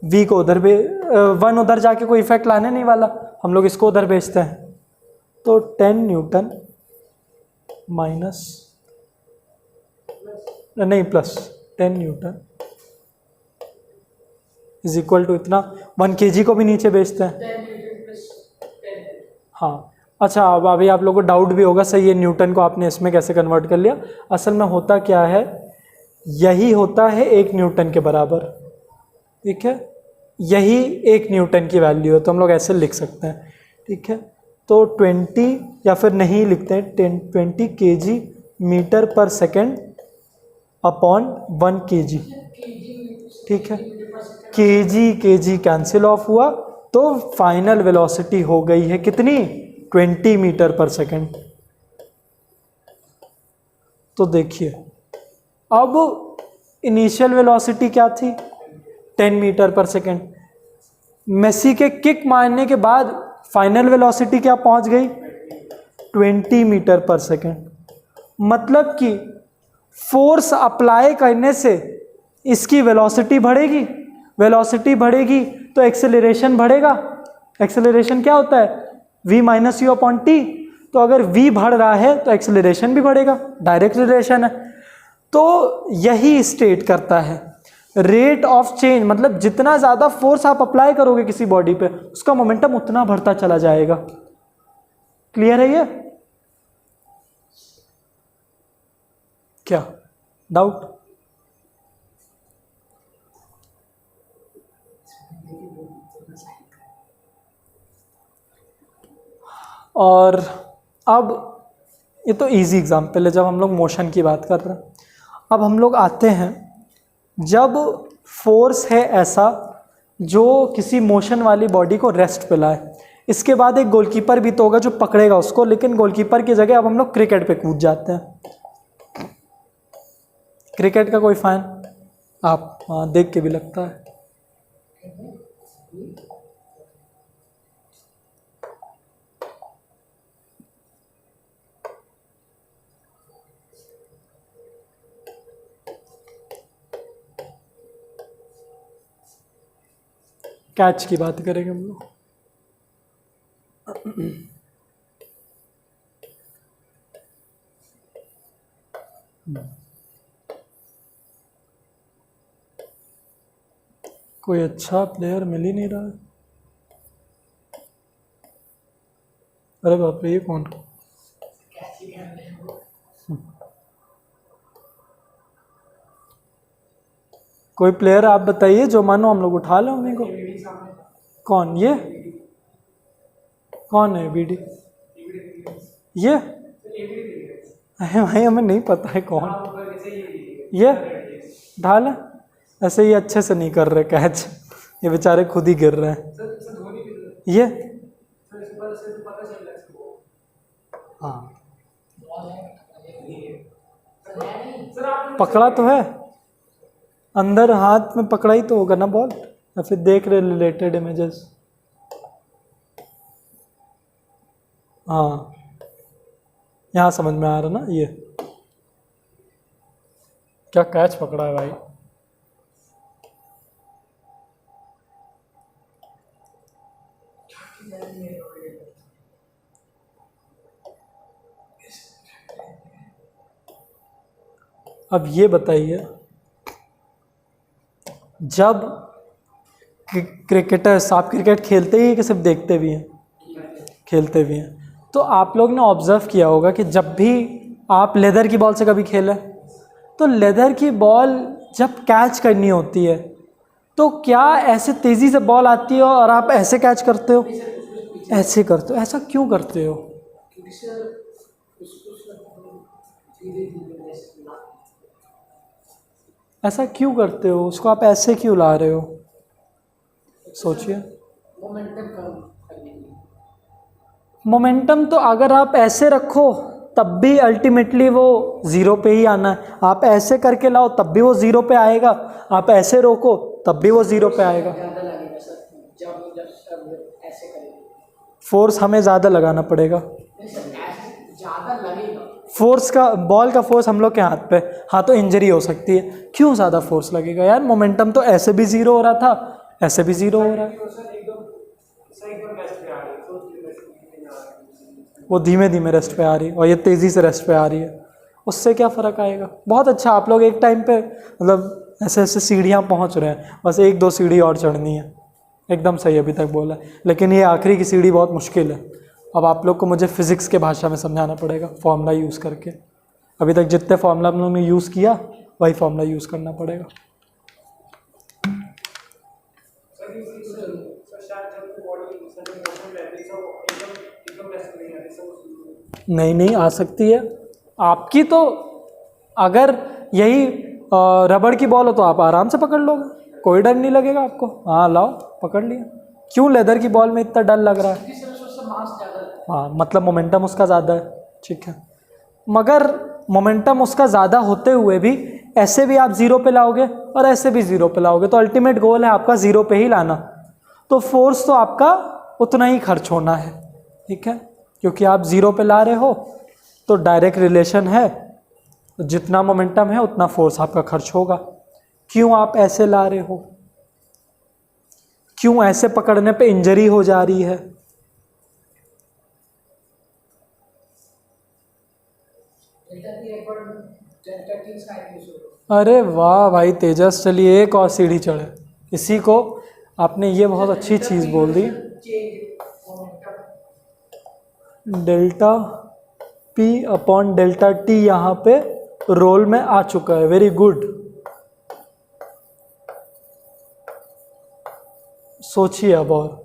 वी को उधर 1 उधर जाके कोई इफेक्ट लाने नहीं वाला, हम लोग इसको उधर भेजते हैं। तो 10 न्यूटन माइनस नहीं plus 10 newton is equal to इतना, 1 kg को भी नीचे भेजते हैं। हाँ अच्छा, अब अभी आप लोगों को डाउट भी होगा, सही है न्यूटन को आपने इसमें कैसे कन्वर्ट कर लिया। असल में होता क्या है, यही होता है 1 न्यूटन के बराबर, ठीक है, यही 1 न्यूटन की वैल्यू है, तो हम लोग ऐसे लिख सकते हैं, ठीक है। तो 20 या फिर नहीं लिखते हैं, 20 kg मीटर पर सेकेंड अपॉन 1 kg, ठीक है, kg कैंसिल ऑफ हुआ, तो फाइनल वेलोसिटी हो गई है कितनी, 20 मीटर पर सेकेंड। तो देखिए अब इनिशियल वेलोसिटी क्या थी, 10 मीटर पर सेकेंड। मेसी के किक मारने के बाद फाइनल वेलोसिटी क्या पहुंच गई, 20 मीटर पर सेकेंड। मतलब कि फोर्स अप्लाई करने से इसकी वेलोसिटी बढ़ेगी, वेलोसिटी बढ़ेगी तो एक्सेलरेशन बढ़ेगा। एक्सेलरेशन क्या होता है, v minus you upon T. तो अगर v बढ़ रहा है तो एक्सेलरेशन भी बढ़ेगा, डायरेक्ट रिलेशन है। तो यही स्टेट करता है रेट ऑफ चेंज, मतलब जितना ज़्यादा फोर्स आप अप्लाई करोगे किसी बॉडी पे, उसका मोमेंटम उतना बढ़ता चला जाएगा। क्लियर है ये? क्या डाउट? और अब ये तो इजी एग्जाम्पल है जब हम लोग मोशन की बात कर रहे हैं। अब हम लोग आते हैं जब फोर्स है ऐसा जो किसी मोशन वाली बॉडी को रेस्ट पे लाए। इसके बाद एक गोलकीपर भी तो होगा जो पकड़ेगा उसको, लेकिन गोलकीपर की जगह अब हम लोग क्रिकेट पे कूद जाते हैं। क्रिकेट का कोई फैन आप देख के भी लगता है। कैच की बात करेंगे हम लोग। कोई अच्छा प्लेयर मिल ही नहीं रहा है। अरे बाप रे, ये कौन? कोई प्लेयर आप बताइए जो मानो हम लोग उठा लें उन्हीं को। कौन ये? कौन है बीडी? ये भाई हमें नहीं पता है कौन ये। उठा लें, ऐसे ही अच्छे से नहीं कर रहे कैच, ये बेचारे खुद ही गिर रहे हैं। ये हाँ पकड़ा तो है, अंदर हाथ में पकड़ा ही तो होगा ना बॉल, या फिर देख रहे रिलेटेड इमेजेस। हाँ यहाँ समझ में आ रहा ना। ये क्या कैच पकड़ा है भाई। अब ये बताइए, जब क्रिकेटर्स, आप क्रिकेट खेलते ही हैं कि सिर्फ देखते भी हैं? खेलते भी हैं। तो आप लोग ने ऑब्ज़र्व किया होगा कि जब भी आप लेदर की बॉल से कभी खेले, तो लेदर की बॉल जब कैच करनी होती है तो क्या ऐसे तेज़ी से बॉल आती है और आप ऐसे कैच करते हो? ऐसे करते हो। ऐसा क्यों करते हो? क्योंकि सर उसको सर धीरे-धीरे ऐसे ना, ऐसा क्यों करते हो? उसको आप ऐसे क्यों ला रहे हो? सोचिए। मोमेंटम कम करने के लिए। मोमेंटम तो अगर आप ऐसे रखो तब भी अल्टीमेटली वो ज़ीरो पे ही आना है। आप ऐसे करके लाओ तब भी वो ज़ीरो पे आएगा, आप ऐसे रोको तब भी वो ज़ीरो पे आएगा। ज़्यादा लगेगा सर, जब जब सब ऐसे करेंगे। फोर्स हमें ज़्यादा लगाना पड़ेगा। नहीं सर, ऐसे ज़्यादा लगेगा। फोर्स का, बॉल का फोर्स हम लोग के हाथ पे, हाँ तो इंजरी हो सकती है। क्यों ज़्यादा फोर्स लगेगा यार? मोमेंटम तो ऐसे भी ज़ीरो हो रहा था, ऐसे भी ज़ीरो हो रहा है। सर एकदम रेस्ट पे आ रही है, तो धीरे-धीरे आ रही है। वो धीमे धीमे रेस्ट पे आ रही है और ये तेज़ी से रेस्ट पे आ रही है, उससे क्या फ़र्क आएगा? बहुत अच्छा, आप लोग एक टाइम पे मतलब ऐसे ऐसे सीढ़ियाँ पहुँच रहे हैं, बस एक दो सीढ़ी और चढ़नी है। एकदम सही अभी तक बोला, लेकिन ये आखिरी की सीढ़ी बहुत मुश्किल है। अब आप लोग को मुझे फ़िज़िक्स के भाषा में समझाना पड़ेगा, फॉर्मूला यूज़ करके। अभी तक जितने फॉर्मूला हम लोगों ने यूज़ किया वही फॉर्मूला यूज़ करना पड़ेगा। सर शायद जब बॉडी सर मोशन रहती है, वो एकदम रेस्ट नहीं आती सर। नहीं आ सकती है आपकी। तो अगर यही रबड़ की बॉल हो तो आप आराम से पकड़ लोगे, कोई डर नहीं लगेगा आपको। हाँ लाओ, पकड़ लिया। क्यों लेदर की बॉल में इतना डर लग रहा है? क्योंकि सर उससे मास ज़्यादा है। हाँ, मतलब मोमेंटम उसका ज़्यादा है, ठीक है। मगर मोमेंटम उसका ज़्यादा होते हुए भी ऐसे भी आप ज़ीरो पे लाओगे और ऐसे भी ज़ीरो पे लाओगे, तो अल्टीमेट गोल है आपका ज़ीरो पे ही लाना। तो फोर्स तो आपका उतना ही खर्च होना है, ठीक है, क्योंकि आप ज़ीरो पे ला रहे हो। तो डायरेक्ट रिलेशन है, जितना मोमेंटम है उतना फोर्स आपका खर्च होगा। क्यों आप ऐसे ला रहे हो? क्यों ऐसे पकड़ने पे इंजरी हो जा रही है? अरे वाह भाई तेजस, चलिए एक और सीढ़ी चढ़े। इसी को आपने ये बहुत अच्छी चीज़ बोल दी। Delta P upon delta T यहाँ पे रोल में आ चुका है। Very good. सोचिए अब और।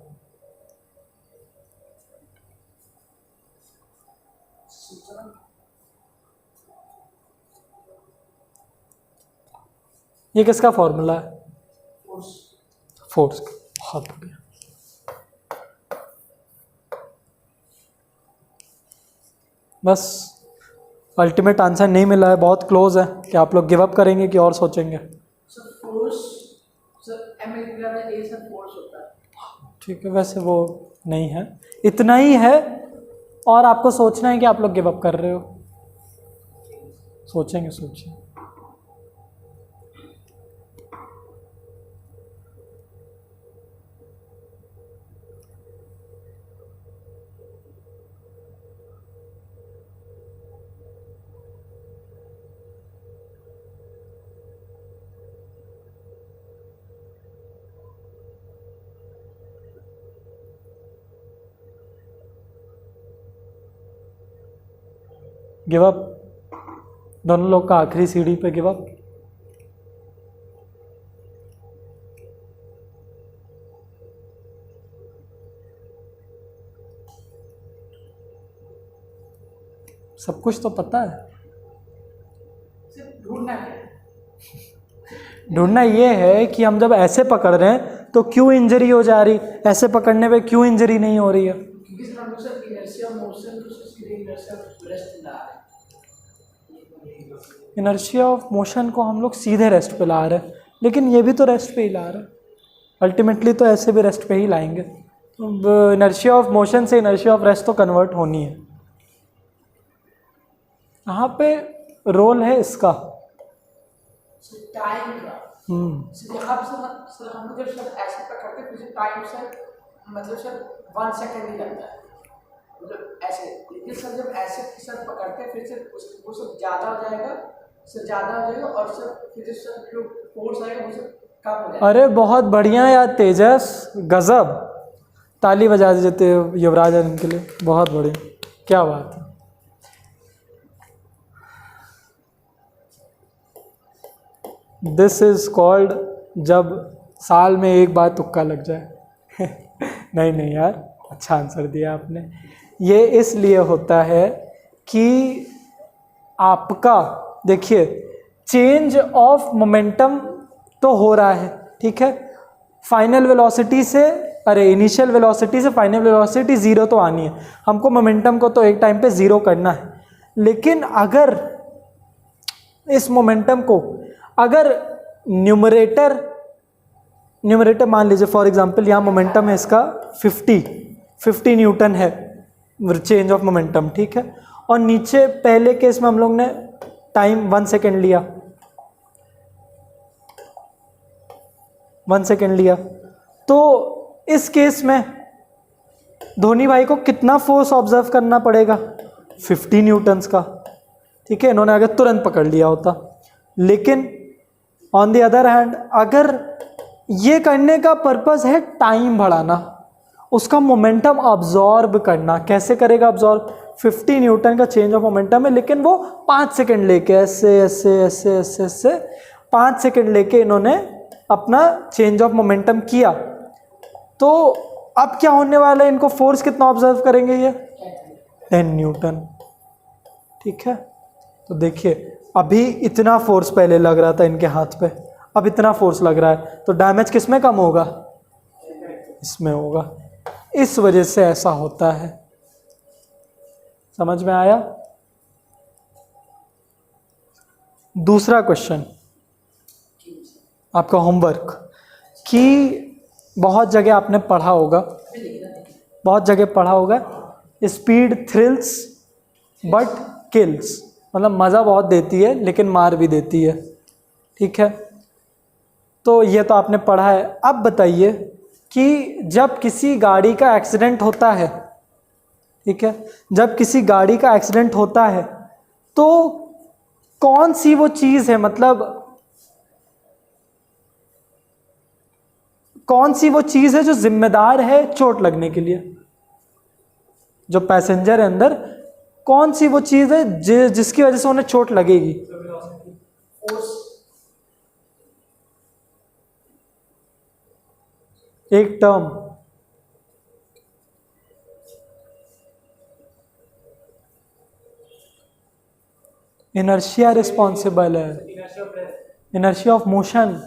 ये किसका फॉर्मूला है? फोर्स का। बहुत बढ़िया। बस अल्टीमेट आंसर नहीं मिला है, बहुत क्लोज है। क्या आप लोग गिव अप करेंगे कि और सोचेंगे? Sir force, sir M A sir force होता है। ठीक है, वैसे वो नहीं है, इतना ही है। और आपको सोचना है कि आप लोग गिव अप कर रहे हो। सोचेंगे, सोचिए। Give up. दोनों लोग का आखिरी सीढ़ी पे गिव अप। सब कुछ तो पता है, सिर्फ ढूंढना है। ढूंढना ये है कि हम जब ऐसे पकड़ रहे हैं तो क्यों इंजरी हो जा रही, ऐसे पकड़ने पे क्यों इंजरी नहीं हो रही है। क्योंकि सर हम लोग सर इनर्शिया मोशन को सीधे इनर्शिया रेस्ट ला रहे हैं। इनर्शिया ऑफ मोशन को हम लोग सीधे रेस्ट पे ला रहे हैं, लेकिन ये भी तो रेस्ट पे ही ला रहे हैं। अल्टीमेटली तो ऐसे भी रेस्ट पे ही लाएंगे। तो इनर्शिया ऑफ मोशन से इनर्शिया ऑफ रेस्ट तो कन्वर्ट होनी है। यहाँ पे रोल है इसका, टाइम का। सर अब सर हम लोग जब सर ऐसे पकड़ते हैं फिर टाइम सर मतलब सर 1 सेकंड ही लगता है, मतलब ऐसे। लेकिन सर जब ऐसे सर पकड़ते हैं फिर सर वो सब ज़्यादा हो जाएगा सर ज़्यादा हो जाएगा और सर फिर जो सर जो फोर्स आएगा वो सर कम हो जाएगा। अरे बहुत बढ़िया यार तेजस, गजब, ताली बजा देते हो युवराज आनंद के लिए, बहुत बढ़िया, क्या बात है। दिस इज कॉल्ड जब साल में एक बार तुक्का लग जाए। नहीं नहीं यार, अच्छा आंसर दिया आपने। ये इसलिए होता है कि आपका देखिए चेंज ऑफ मोमेंटम तो हो रहा है, ठीक है, फाइनल वेलोसिटी से, अरे इनिशियल वेलोसिटी से फाइनल वेलोसिटी ज़ीरो तो आनी है, हमको मोमेंटम को तो एक टाइम पे ज़ीरो करना है। लेकिन अगर इस मोमेंटम को अगर न्यूमरेटर मान लीजिए फॉर एग्जांपल यहाँ मोमेंटम है इसका 50 न्यूटन है चेंज ऑफ मोमेंटम, ठीक है, और नीचे पहले केस में हम लोग ने टाइम 1 सेकेंड लिया, 1 सेकेंड लिया, तो इस केस में धोनी भाई को कितना फोर्स ऑब्जर्व करना पड़ेगा, 50 न्यूटन्स का, ठीक है, इन्होंने अगर तुरंत पकड़ लिया होता। लेकिन ऑन द अदर हैंड अगर ये करने का पर्पस है टाइम बढ़ाना, उसका मोमेंटम अब्जॉर्ब करना, कैसे करेगा अब्जॉर्ब, 50 न्यूटन का चेंज ऑफ मोमेंटम है, लेकिन वो 5 सेकेंड लेके ऐसे ऐसे ऐसे ऐसे ऐसे 5 सेकेंड लेके इन्होंने अपना चेंज ऑफ मोमेंटम किया। तो अब क्या होने वाला है, इनको फोर्स कितना ऑब्जर्व करेंगे ये 10 न्यूटन, ठीक है। तो देखिए अभी इतना फोर्स पहले लग रहा था इनके हाथ पे, अब इतना फोर्स लग रहा है, तो डैमेज किस में कम होगा, इसमें होगा। इस वजह से ऐसा होता है, समझ में आया। दूसरा क्वेश्चन आपका होमवर्क, कि बहुत जगह आपने पढ़ा होगा, स्पीड थ्रिल्स बट किल्स, मतलब मज़ा बहुत देती है लेकिन मार भी देती है, ठीक है। तो ये तो आपने पढ़ा है। अब बताइए कि जब किसी गाड़ी का एक्सीडेंट होता है, ठीक है, जब किसी गाड़ी का एक्सीडेंट होता है तो कौन सी वो चीज़ है, मतलब कौन सी वो चीज़ है जो जिम्मेदार है चोट लगने के लिए, जो पैसेंजर है अंदर, कौन सी वो चीज़ है जिसकी वजह से उन्हें चोट लगेगी। एक टर्म, इनर्शिया रिस्पॉन्सिबल है, इनर्शिया ऑफ मोशन।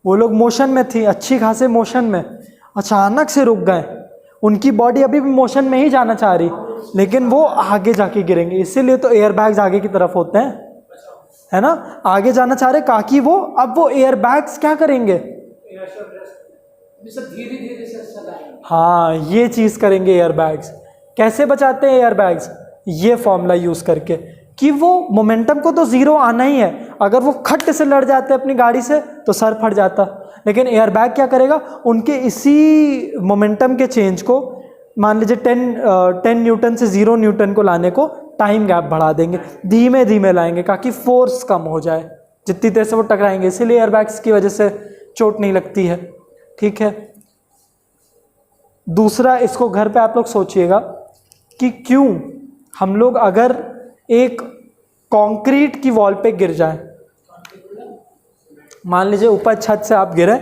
वो लोग मोशन में थी, अच्छी खासे मोशन में, अचानक से रुक गए, उनकी बॉडी अभी भी मोशन में ही जाना चाह रही, लेकिन वो आगे जाके गिरेंगे, इसीलिए तो एयर बैग्स आगे की तरफ होते हैं, है ना, आगे जाना चाह रहे ताकि वो, अब वो एयर बैग्स क्या करेंगे, धीरे धीरे से हाँ ये चीज़ करेंगे एयर बैग्स। कैसे बचाते हैं एयर बैग्स, ये फॉर्मूला यूज़ करके कि वो मोमेंटम को तो ज़ीरो आना ही है, अगर वो खट से लड़ जाते अपनी गाड़ी से तो सर फट जाता, लेकिन एयर बैग क्या करेगा, उनके इसी मोमेंटम के चेंज को, मान लीजिए 10 न्यूटन से 0 न्यूटन को लाने को टाइम गैप बढ़ा देंगे, धीमे धीमे लाएंगे ताकि फोर्स कम हो जाए, जितनी देर से वो टकराएंगे, इसीलिए एयर बैग्स की वजह से चोट नहीं लगती है, ठीक है। दूसरा, इसको घर पे आप लोग सोचिएगा कि क्यों हम लोग अगर एक कंक्रीट की वॉल पे गिर जाए, मान लीजिए ऊपर छत से आप गिरे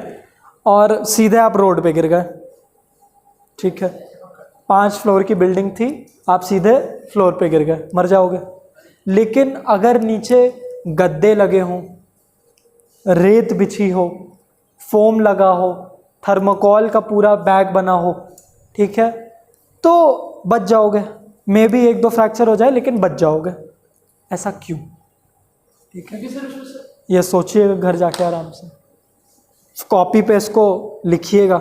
और सीधे आप रोड पे गिर गए, ठीक है, 5 फ्लोर की बिल्डिंग थी, आप सीधे फ्लोर पे गिर गए, मर जाओगे। लेकिन अगर नीचे गद्दे लगे हों, रेत बिछी हो, फोम लगा हो, थर्मोकोल का पूरा बैग बना हो, ठीक है, तो बच जाओगे, मे भी 1-2 फ्रैक्चर हो जाए लेकिन बच जाओगे। ऐसा क्यों, ठीक है, ये सोचिएगा घर जाके आराम से, कॉपी पे इसको लिखिएगा।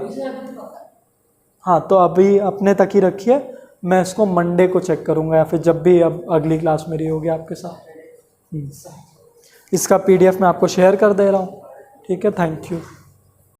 हाँ तो अभी अपने तक ही रखिए, मैं इसको मंडे को चेक करूँगा या फिर जब भी अब अगली क्लास मेरी होगी आपके साथ। इसका PDF मैं आपको शेयर कर दे रहा हूँ, ठीक है, थैंक यू।